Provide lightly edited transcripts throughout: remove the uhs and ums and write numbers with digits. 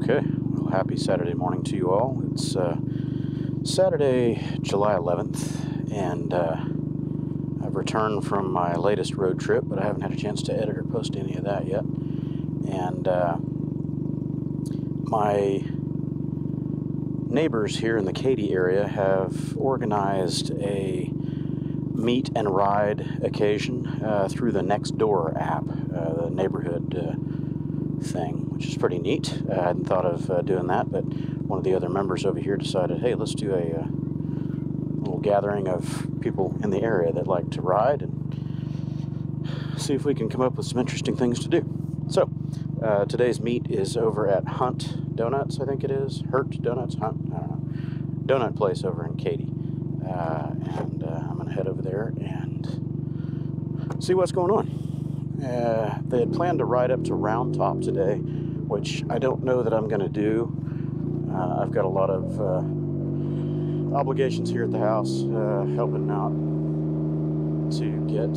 Okay, well, happy Saturday morning to you all. It's Saturday, July 11th, and I've returned from my latest road trip, but I haven't had a chance to edit or post any of that yet. And my neighbors here in the Katy area have organized a meet and ride occasion through the Nextdoor app, the neighborhood thing, which is pretty neat. I hadn't thought of doing that, but one of the other members over here decided, hey, let's do a little gathering of people in the area that like to ride and see if we can come up with some interesting things to do. So today's meet is over at Hunt Donuts, I think it is. Hurt Donuts, Hunt, I don't know. Donut place over in Katy. And I'm going to head over there and see what's going on. They had planned to ride up to Round Top today, which I don't know that I'm going to do. I've got a lot of obligations here at the house, helping out to get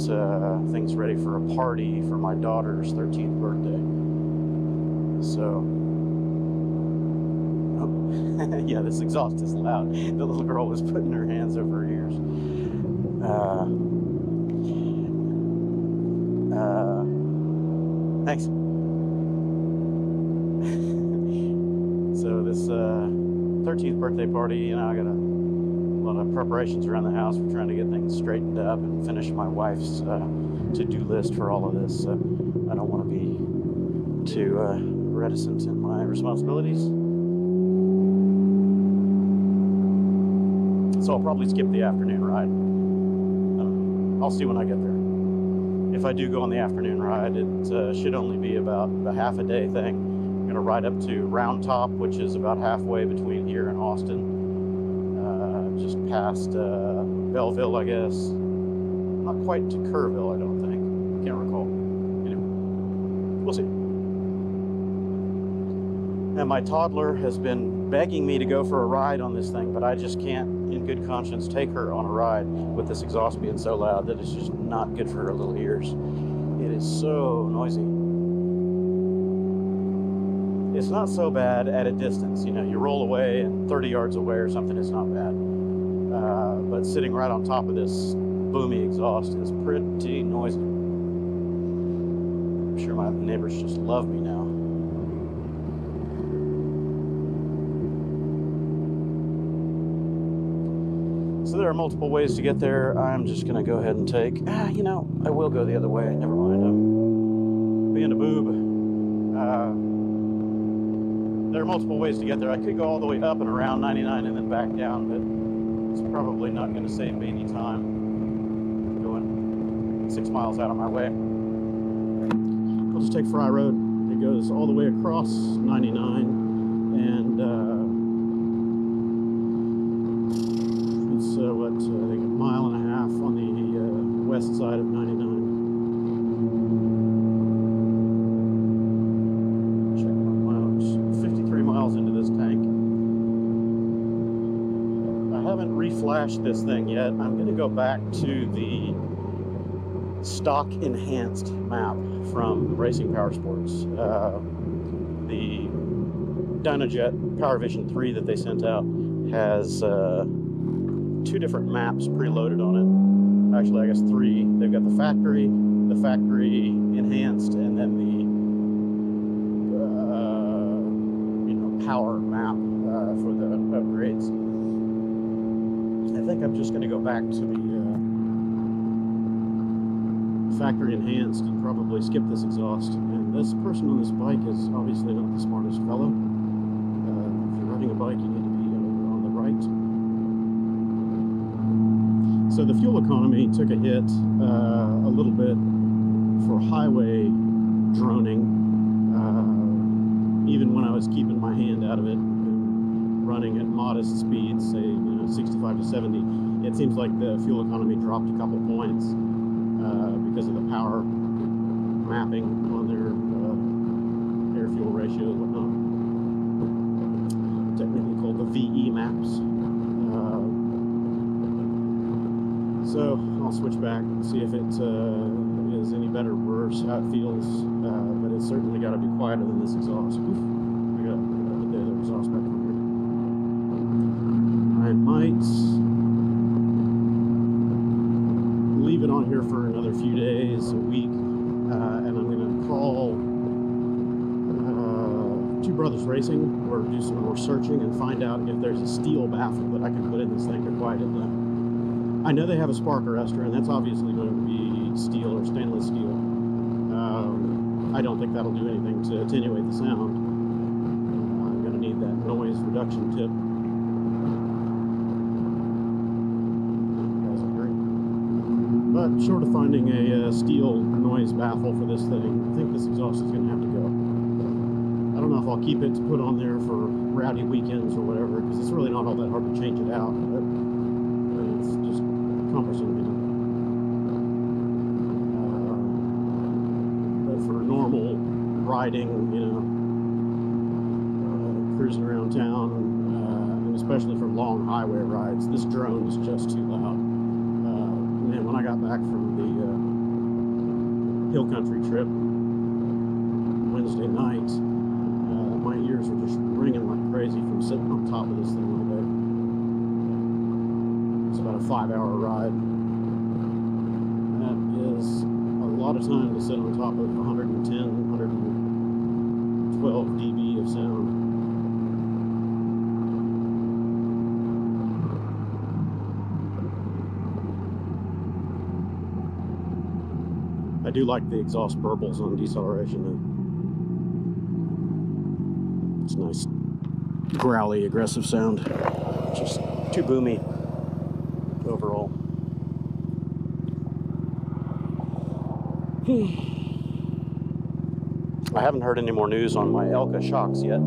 things ready for a party for my daughter's 13th birthday. So, oh, yeah, this exhaust is loud. The little girl was putting her hands over her ears. Thanks. So this 13th birthday party, you know, I got a lot of preparations around the house. We're trying to get things straightened up and finish my wife's to-do list for all of this. So I don't want to be too reticent in my responsibilities. So I'll probably skip the afternoon ride. I'll see when I get there. If I do go on the afternoon ride, it should only be about a half a day thing. I'm going to ride up to Round Top, which is about halfway between here and Austin. Just past Bellville, I guess. Not quite to Kerrville, I don't think. Can't recall. Anyway, we'll see. And my toddler has been begging me to go for a ride on this thing, but I just can't, in good conscience, take her on a ride with this exhaust being so loud that it's just not good for her little ears. It is so noisy. It's not so bad at a distance. You know, you roll away and 30 yards away or something, it's not bad. But sitting right on top of this boomy exhaust is pretty noisy. I'm sure my neighbors just love me now. So there are multiple ways to get there. I'm just going to go ahead and take, you know, I will go the other way. Never mind. I'm being a boob. There are multiple ways to get there. I could go all the way up and around 99 and then back down, but it's probably not going to save me any time. I'm going 6 miles out of my way. I'll just take Fry Road. It goes all the way across 99 and I think a mile and a half on the west side of 99. Check my mileage. 53 miles into this tank. I haven't reflashed this thing yet. I'm going to go back to the stock enhanced map from Racing Power Sports. The Dynajet PowerVision 3 that they sent out has 2 different maps preloaded on it. Actually, I guess 3. They've got the factory enhanced, and then the you know, power map for the upgrades. I think I'm just going to go back to the factory enhanced and probably skip this exhaust. And this person on this bike is obviously not the smartest fellow. If you're riding a bike, you need to be on the right. So the fuel economy took a hit a little bit for highway droning, even when I was keeping my hand out of it and running at modest speeds, say 65 to 70. It seems like the fuel economy dropped a couple points because of the power mapping on their air-fuel ratio and whatnot. Technically called the VE maps. So I'll switch back and see if it is any better or worse, how it feels, but it's certainly got to be quieter than this exhaust. Oof. I got exhaust back on here. I might leave it on here for another few days, a week, and I'm going to call Two Brothers Racing, or do some more searching and find out if there's a steel baffle that I can put in this thing to quiet it down. I know they have a spark arrestor, and that's obviously going to be steel or stainless steel. I don't think that'll do anything to attenuate the sound. I'm going to need that noise reduction tip. You guys agree? But short of finding a steel noise baffle for this thing, I think this exhaust is going to have to go. I don't know if I'll keep it to put on there for rowdy weekends or whatever, because it's really not all that hard to change it out, but it's just cumbersome, you know. But for normal riding, you know, cruising around town, and especially for long highway rides, this drone is just too loud. Man, when I got back from the hill country trip Wednesday night, my ears were just ringing like crazy from sitting on top of this thing all day. It's about a 5-hour ride. That is a lot of time to sit on top of 110, 112 dB of sound. I do like the exhaust burbles on deceleration though. It's nice, growly, aggressive sound. Just too boomy overall. I haven't heard any more news on my Elka shocks yet.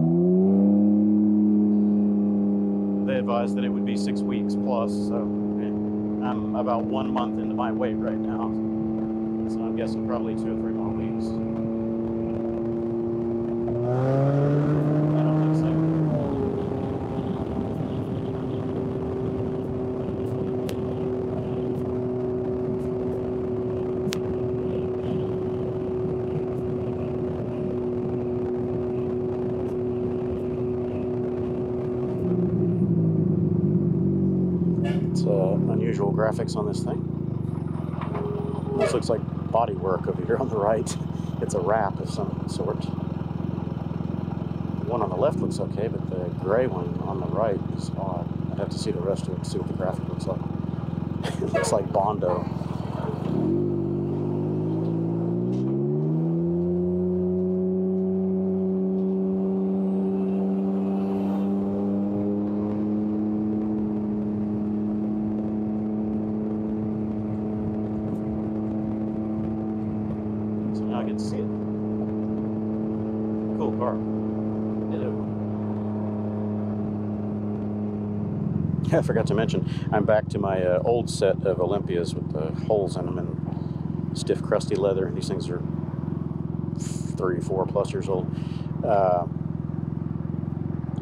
They advised that it would be 6 weeks plus, so I'm about 1 month into my wait right now. So I'm guessing probably 2 or 3 more weeks. Unusual graphics on this thing. This looks like body work over here on the right. It's a wrap of some sort. The one on the left looks okay, but the gray one on the right is odd. I'd have to see the rest of it to see what the graphic looks like. It looks like Bondo. I get to see it. Cool car. Hello. I forgot to mention, I'm back to my old set of Olympias with the holes in them and stiff, crusty leather. These things are 3, 4 plus years old.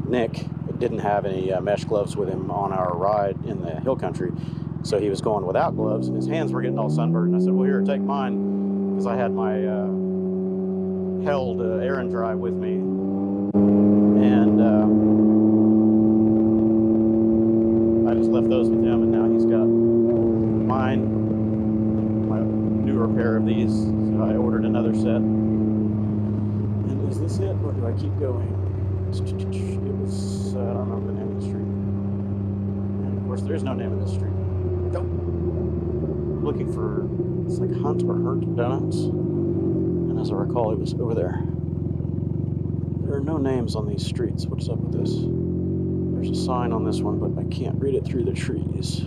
Nick didn't have any mesh gloves with him on our ride in the hill country, so he was going without gloves, and his hands were getting all sunburned. And I said, well, here, take mine. Because I had my held Air & Dry with me, and I just left those with him, and now he's got mine, my newer pair of these, so I ordered another set. And is this it, or do I keep going? It was, I don't remember the name of the street. And of course, there is no name of this street. Nope. Looking for, it's like Hunt or Hurt Donuts, and as I recall, it was over there. There are no names on these streets. What's up with this? There's a sign on this one, but I can't read it through the trees.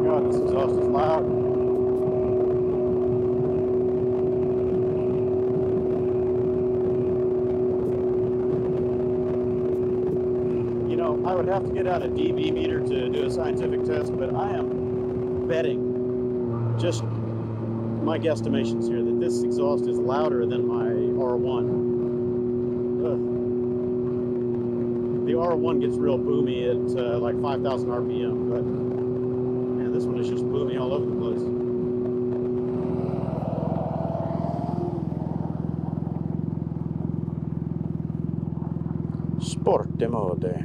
God, this exhaust is loud. You know, I would have to get out a dB meter to do a scientific test, but I am betting, just my guesstimations here, that this exhaust is louder than my R1. The R1 gets real boomy at like 5,000 RPM, but man, this one is just boomy all over the place. Sport mode. I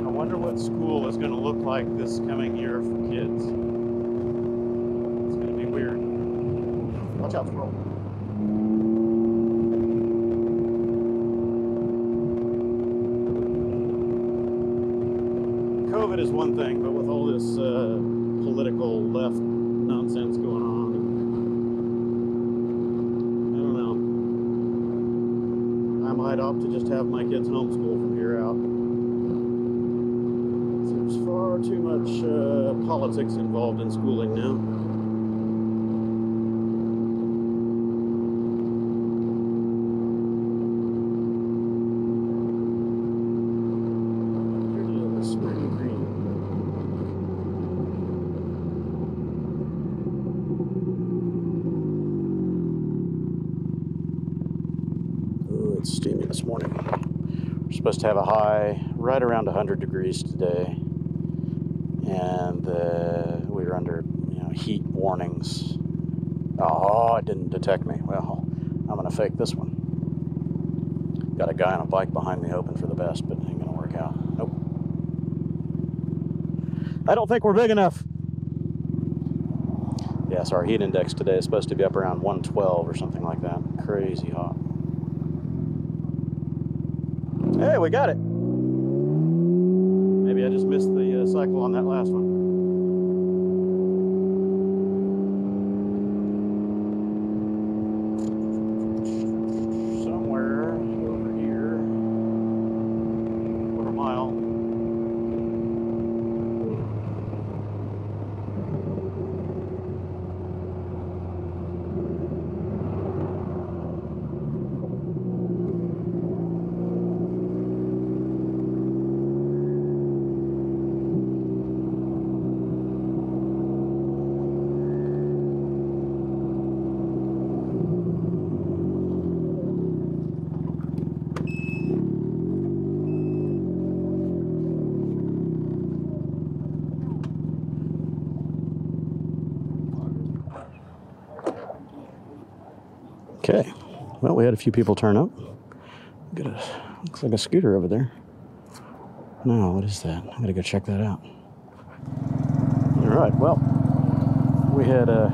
wonder what school is going to look like this coming year for kids. It's going to be weird. Watch out, squirrel. COVID is one thing, but with all this political left nonsense going on, I don't know. I might opt to just have my kids homeschool from here out. There's far too much politics involved in schooling now. It's steamy this morning. We're supposed to have a high right around 100 degrees today, and we were under heat warnings. Oh, it didn't detect me. Well, I'm gonna fake this one. Got a guy on a bike behind me hoping for the best, but it ain't gonna work out. Nope. I don't think we're big enough. Yeah, so our heat index today is supposed to be up around 112 or something like that. Crazy hot. Hey, we got it. Maybe I just missed the cycle on that last one. Somewhere over here, quarter mile. Okay, well, we had a few people turn up. Looks like a scooter over there. No, what is that? I'm gonna go check that out. All right, well, we had a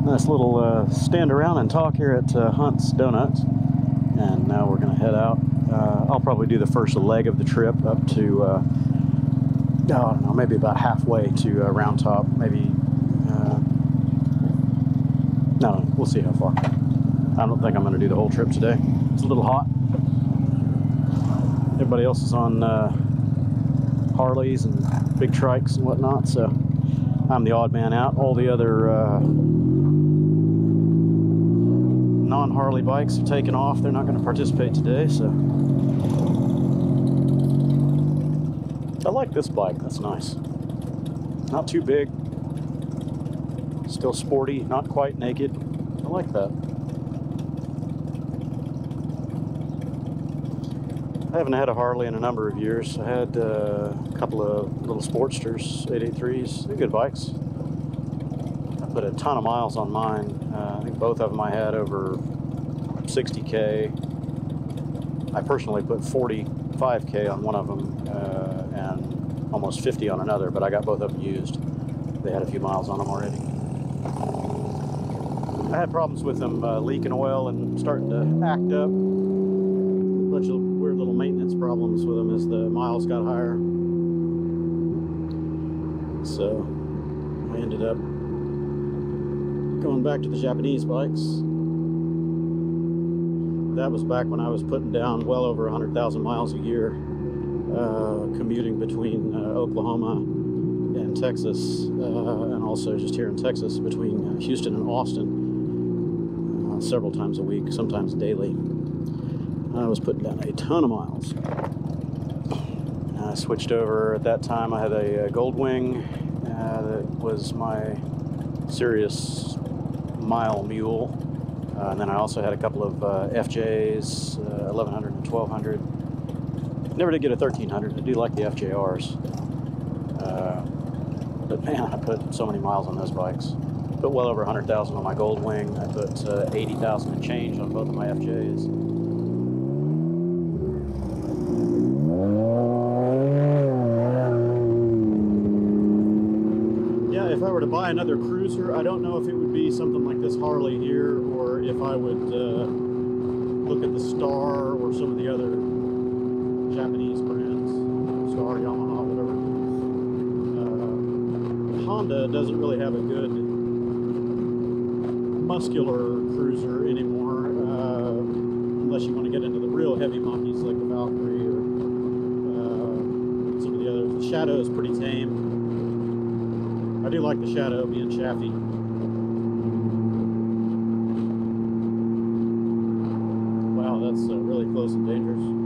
nice little stand around and talk here at Hunt's Donuts, and now we're gonna head out. I'll probably do the first leg of the trip up to, I don't know, maybe about halfway to Round Top, maybe, no, we'll see how far. I don't think I'm going to do the whole trip today. It's a little hot. Everybody else is on Harleys and big trikes and whatnot, so I'm the odd man out. All the other non-Harley bikes have taken off. They're not going to participate today, so. I like this bike. That's nice. Not too big. Still sporty, not quite naked. I like that. I haven't had a Harley in a number of years. I had a couple of little Sportsters, 883s. They're good bikes. I put a ton of miles on mine. I think both of them I had over 60K. I personally put 45K on one of them and almost 50 on another, but I got both of them used. They had a few miles on them already. I had problems with them leaking oil and starting to act up. A bunch of weird little maintenance problems with them as the miles got higher. So I ended up going back to the Japanese bikes. That was back when I was putting down well over 100,000 miles a year, commuting between Oklahoma and Texas, and also just here in Texas between Houston and Austin. Several times a week, sometimes daily. I was putting down a ton of miles. I switched over at that time. I had a Goldwing that was my serious mile mule. And then I also had a couple of FJs, 1100 and 1200. Never did get a 1300. I do like the FJRs. But man, I put so many miles on those bikes. Put well over 100,000 on my Goldwing. I put 80,000 and change on both of my FJs. Yeah, if I were to buy another cruiser, I don't know if it would be something like this Harley here, or if I would look at the Star or some of the other Japanese brands, Star, Yamaha, whatever. Honda doesn't really have a good muscular cruiser anymore, unless you want to get into the real heavy monkeys like the Valkyrie or some of the others. The Shadow is pretty tame. I do like the Shadow being shafty. Wow, that's really close and dangerous.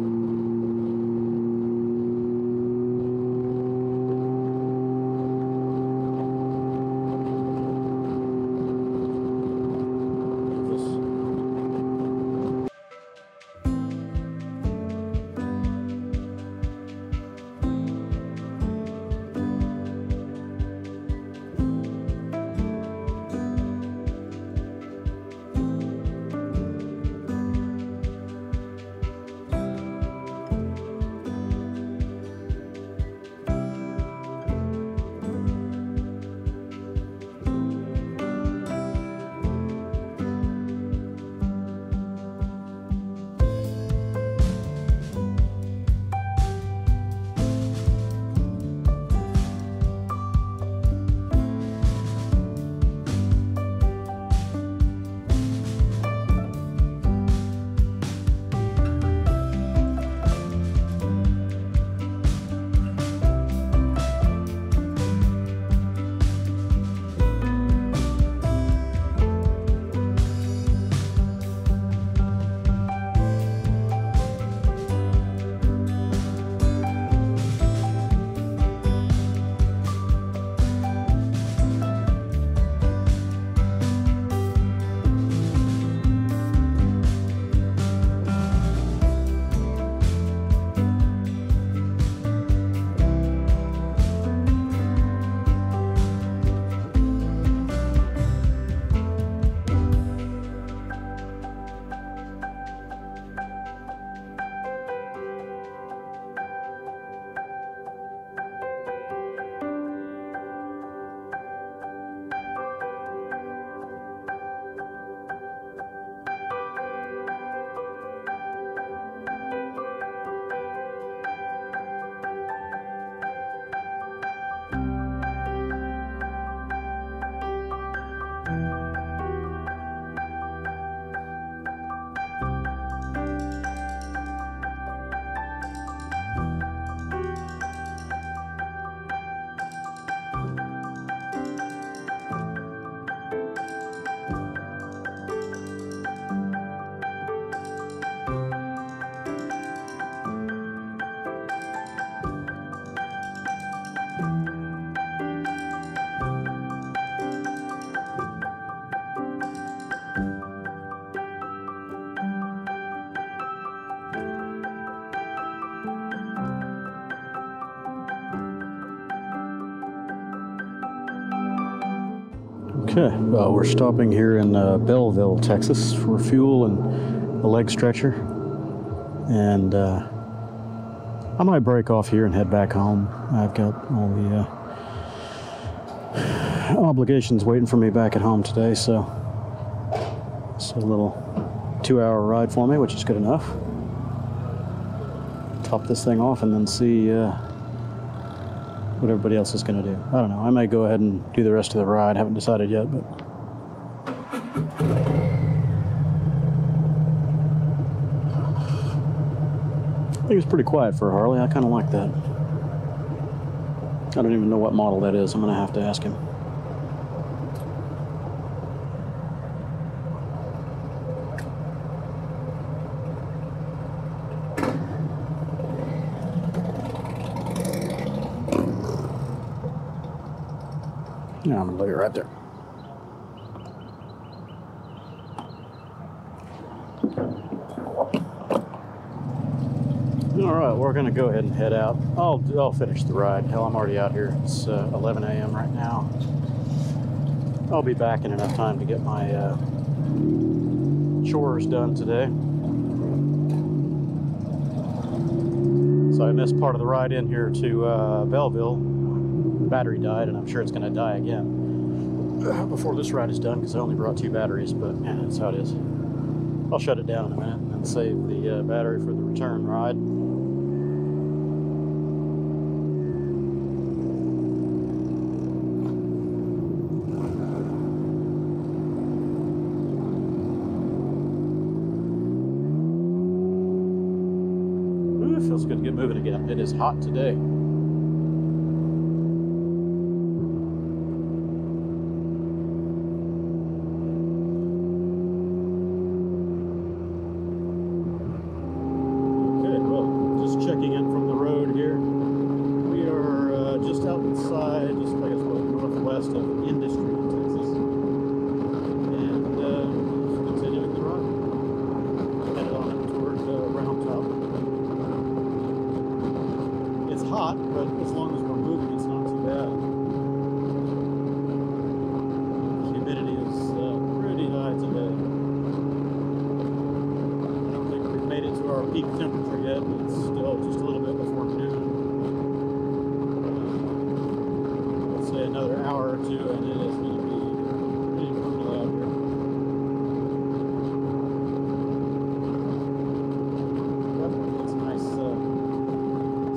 Okay, we're stopping here in Bellville, Texas for fuel and a leg stretcher. And I might break off here and head back home. I've got all the obligations waiting for me back at home today, so it's a little 2-hour ride for me, which is good enough. Top this thing off and then see what everybody else is going to do. I don't know. I may go ahead and do the rest of the ride. Haven't decided yet, but I think it's pretty quiet for a Harley. I kind of like that. I don't even know what model that is. I'm going to have to ask him. Yeah, I'm going to leave it right there. Alright, we're going to go ahead and head out. I'll finish the ride. Hell, I'm already out here. It's 11 a.m. right now. I'll be back in enough time to get my chores done today. So I missed part of the ride in here to Bellville. Battery died, and I'm sure it's going to die again before this ride is done, because I only brought 2 batteries, but man, that's how it is. I'll shut it down in a minute and save the battery for the return ride. Ooh, it feels good to get moving again. It is hot today. But as long as we're moving, it's not too bad. Humidity is pretty high today. I don't think we've made it to our peak temperature yet, but it's still just a little bit before noon. Let's say another hour or two, and it is going to be pretty brutal out here. It's nice.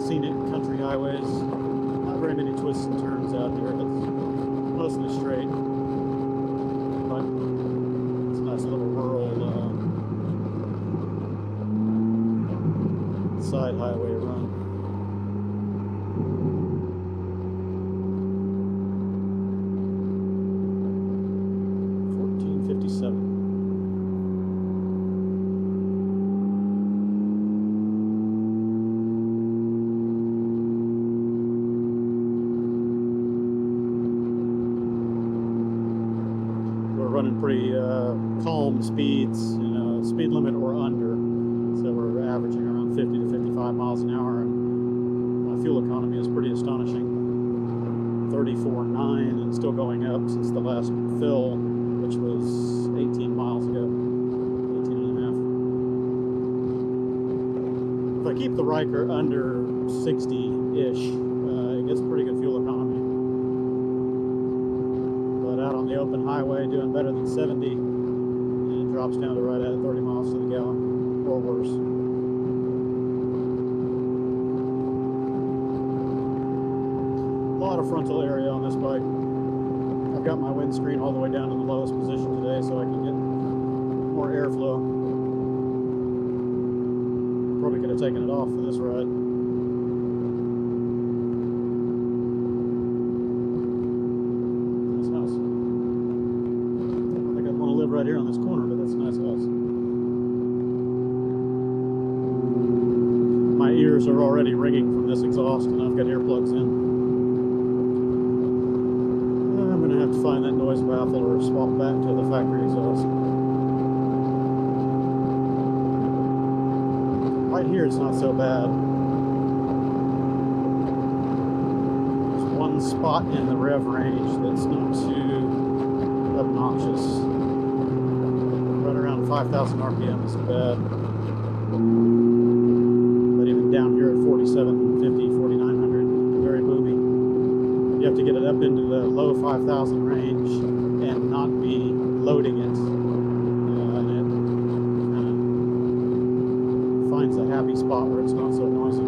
Scenic country highways, not very many twists and turns out here. It's mostly straight, but it's a nice little rural side highway run. $14.57. Running pretty calm speeds, speed limit or under. So we're averaging around 50 to 55 miles an hour, and my fuel economy is pretty astonishing. 34.9 and still going up since the last fill, which was 18 miles ago, 18 and a half. If I keep the Ryker under 60-ish, it gets pretty good fuel economy. Out on the open highway doing better than 70, and it drops down to right at 30 miles to the gallon or worse. A lot of frontal area on this bike. I've got my windscreen all the way down to the lowest position today so I can get more airflow. Probably could have taken it off for this ride. Right here on this corner, but that's a nice house. My ears are already ringing from this exhaust, and I've got earplugs in. I'm going to have to find that noise baffle or swap back to the factory exhaust. Right here it's not so bad. There's one spot in the rev range that's not too obnoxious. 5,000 RPM isn't bad, but even down here at 4750, 4900, very boomy. You have to get it up into the low 5,000 range and not be loading it, and it kind of finds a happy spot where it's not so noisy.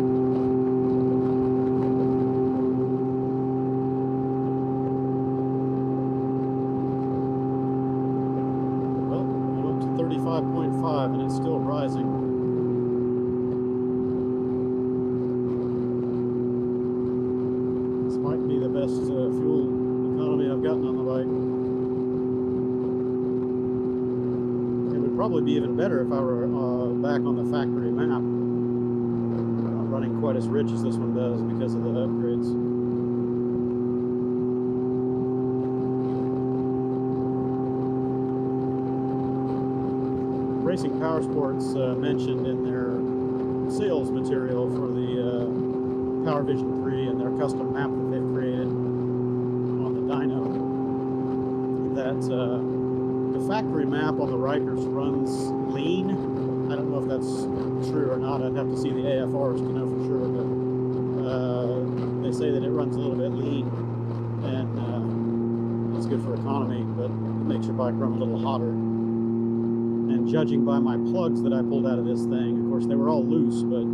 Well, I'm up to 35.5 and it's still rising. This might be the best fuel economy I've gotten on the bike. It would probably be even better if I were back on the factory map. Not running quite as rich as this one does because of the upgrades. Racing Power Sports mentioned in their sales material for the PowerVision 3 and their custom map that they've created on the dyno. That the factory map on the Rykers runs lean. I don't know if that's true or not. I'd have to see the AFRs to know for sure, but they say that it runs a little bit lean, and it's good for economy, but it makes your bike run a little hotter. And judging by my plugs that I pulled out of this thing, of course they were all loose, but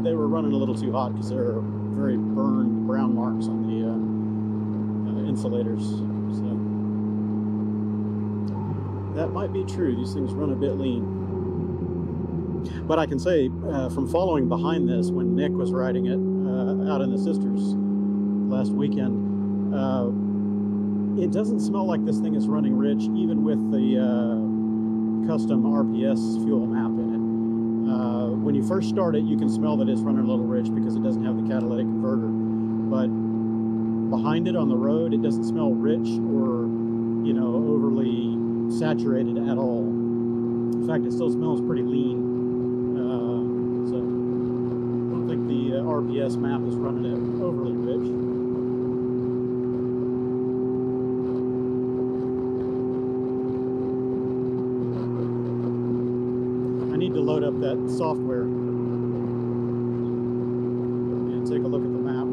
they were running a little too hot because there are very burned brown marks on the insulators. So that might be true. These things run a bit lean. But I can say from following behind this when Nick was riding it out in the Sisters last weekend, it doesn't smell like this thing is running rich, even with the custom RPS fuel map in it. When you first start it, you can smell that it's running a little rich because it doesn't have the catalytic converter. But behind it on the road, it doesn't smell rich or, you know, overly saturated at all. In fact, it still smells pretty lean. So I don't think the RPS map is running it overly rich. To load up that software and take a look at the map,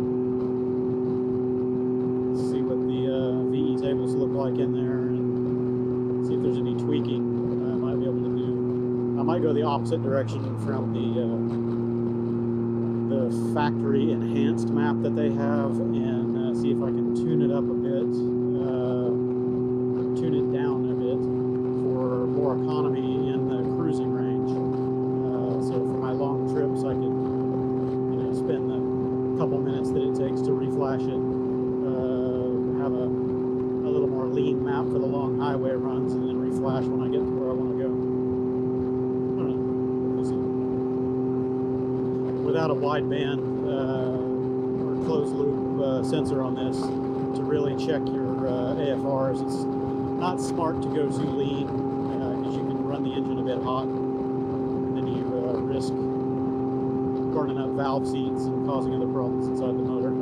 see what the VE tables look like in there, and see if there's any tweaking I might be able to do. I might go the opposite direction from the factory enhanced map that they have, and see if I can tune it up a bit, tune it down a bit for more economy in the cruising range. So for my long trips, I could, you know, spend the couple minutes that it takes to reflash it, have a little more lean map for the long highway runs, and then reflash when I get to where I want to go. I don't know. We'll see. Without a wideband or closed loop sensor on this to really check your AFRs, it's not smart to go too lean because you can run the engine a bit hot. Risk burning up valve seats and causing other problems inside the motor.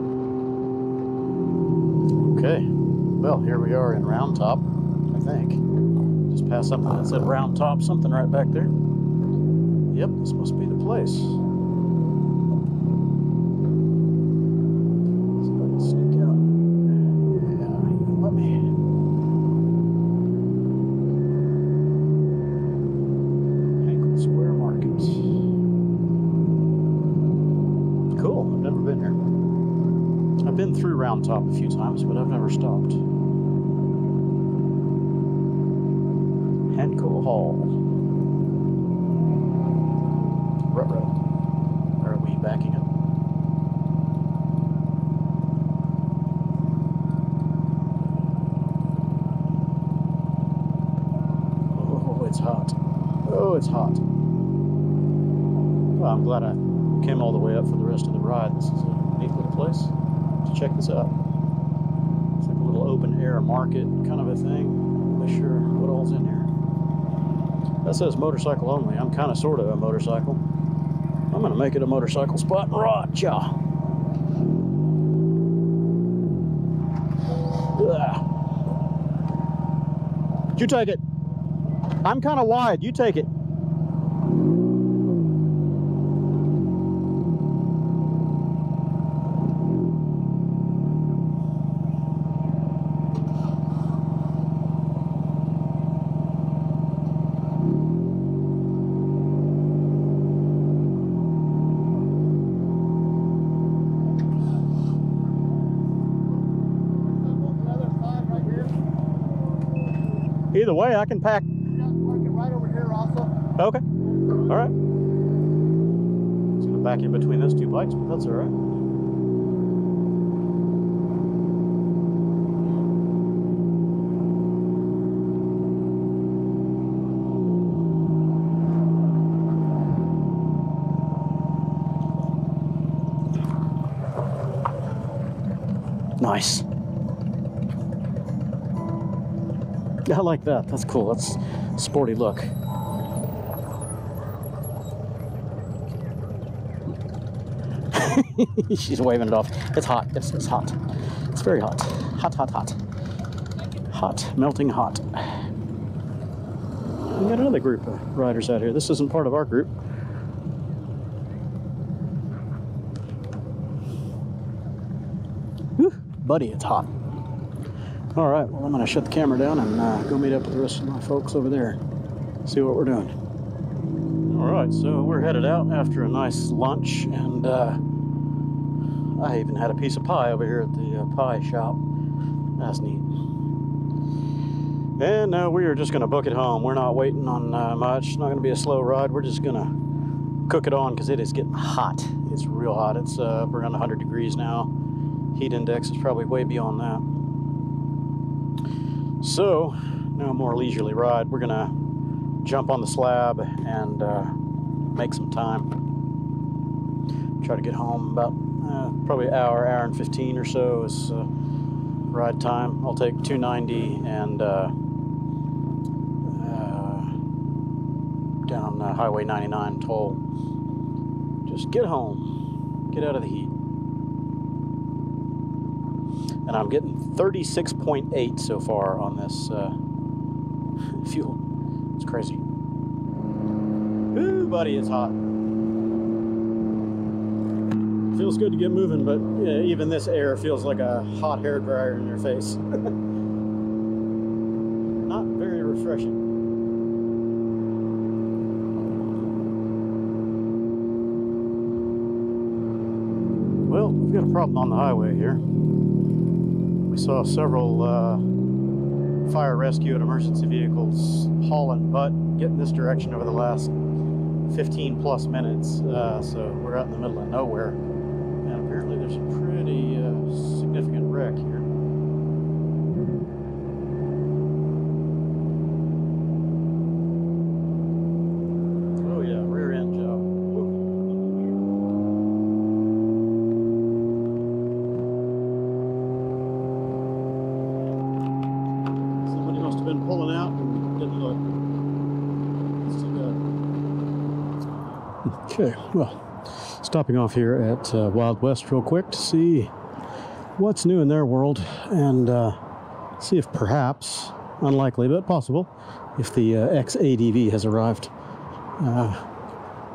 Okay, well, here we are in Round Top, I think. Just passed something that said Round Top, something right back there. Yep, this must be the place. Somebody sneak out. Yeah, let me. Henkel Square Market. Cool, I've never been here. I've been through Round Top a few times, but I've never stopped. Henkel Hall. Ruh-roh. Are we backing up? Oh, it's hot. Oh, it's hot. Well, I'm glad I came all the way up for the rest of the ride. This is a neat little place to check this out. It's like a little open air market kind of a thing. I'm not sure what all's in here. That says motorcycle only. I'm kind of sort of a motorcycle. I'm going to make it a motorcycle spot and rod, ya. You take it. I'm kind of wide. You take it. Either way, I can pack. Right over here also. Okay. All right. It's going to back in between those two bikes, but that's all right. Nice. I like that. That's cool. That's a sporty look. She's waving it off. It's hot. It's hot. It's very hot. Hot, hot, hot. Hot, melting hot. We got another group of riders out here. This isn't part of our group. Whew, buddy, it's hot. All right, well, I'm going to shut the camera down and go meet up with the rest of my folks over there. See what we're doing. All right, so we're headed out after a nice lunch, and I even had a piece of pie over here at the pie shop. That's neat. And now we are just going to book it home. We're not waiting on much. It's not going to be a slow ride. We're just going to cook it on because it is getting hot. It's real hot. It's around 100 degrees now. Heat index is probably way beyond that. So now a more leisurely ride. We're going to jump on the slab and make some time. Try to get home about probably an hour and 15 or so is ride time. I'll take 290 and down Highway 99 toll. Just get home, get out of the heat. And I'm getting 36.8 so far on this fuel. It's crazy. Ooh, buddy, it's hot. Feels good to get moving, but yeah, even this air feels like a hot hair dryer in your face. Not very refreshing. Well, we've got a problem on the highway here. We saw several fire rescue and emergency vehicles hauling butt, getting this direction over the last 15 plus minutes. So we're out in the middle of nowhere. And apparently there's a pretty significant wreck here. Oh yeah, rear end job. Somebody must have been pulling out and didn't look. Okay, well, stopping off here at Wild West real quick to see what's new in their world and see if perhaps, unlikely but possible, if the X-ADV has arrived.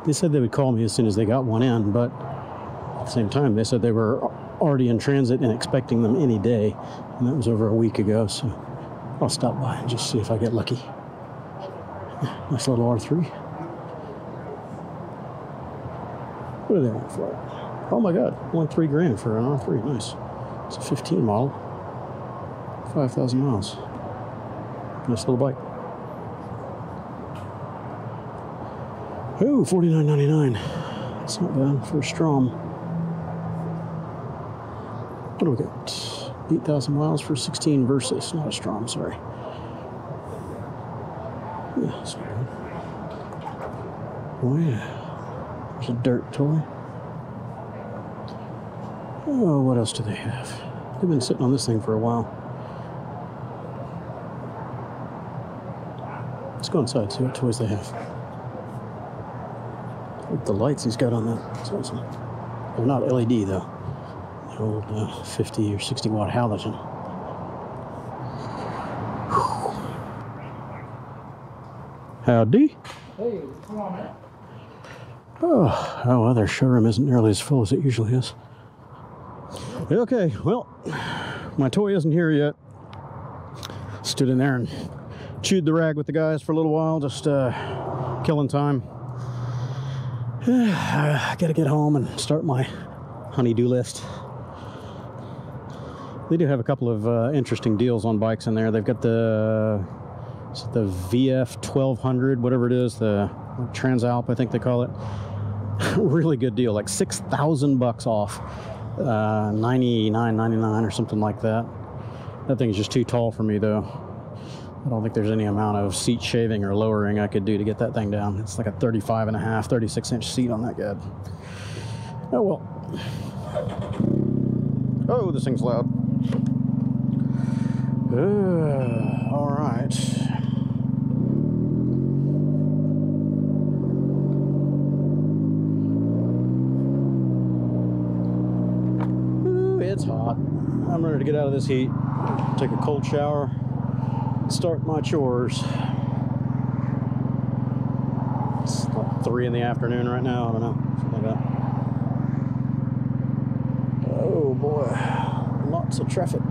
They said they would call me as soon as they got one in, but at the same time they said they were already in transit and expecting them any day, and that was over a week ago, so I'll stop by and just see if I get lucky. Nice little R3. What do they want for it? Oh my God, only $3 grand for an R3. Nice. It's a 15 model. 5,000 miles. Nice little bike. Oh, $49.99. That's not bad for a Strom. What do we got? 8,000 miles for 16 Versus. Not a Strom, sorry. Yeah, that's not bad. Oh yeah. There's a dirt toy. Oh, what else do they have? They've been sitting on this thing for a while. Let's go inside, see what toys they have. Look at the lights he's got on that. That's awesome. They're not LED though. The old 50 or 60 watt halogen. Whew. Howdy. Hey, come on, man. Oh, well, their showroom isn't nearly as full as it usually is. Okay, well, my toy isn't here yet. Stood in there and chewed the rag with the guys for a little while, just killing time. I gotta get home and start my honey-do list. They do have a couple of interesting deals on bikes in there. They've got the VF 1200, whatever it is, the Transalp, I think they call it. Really good deal, like $6,000 off, $99.99 or something like that. That thing's just too tall for me though. I don't think there's any amount of seat shaving or lowering I could do to get that thing down. It's like a 35.5, 36-inch seat on that guy. Oh well. Oh, this thing's loud. All right. it's hot. I'm ready to get out of this heat, take a cold shower, start my chores. It's like 3 in the afternoon right now. I don't know, something like that. Oh boy, lots of traffic.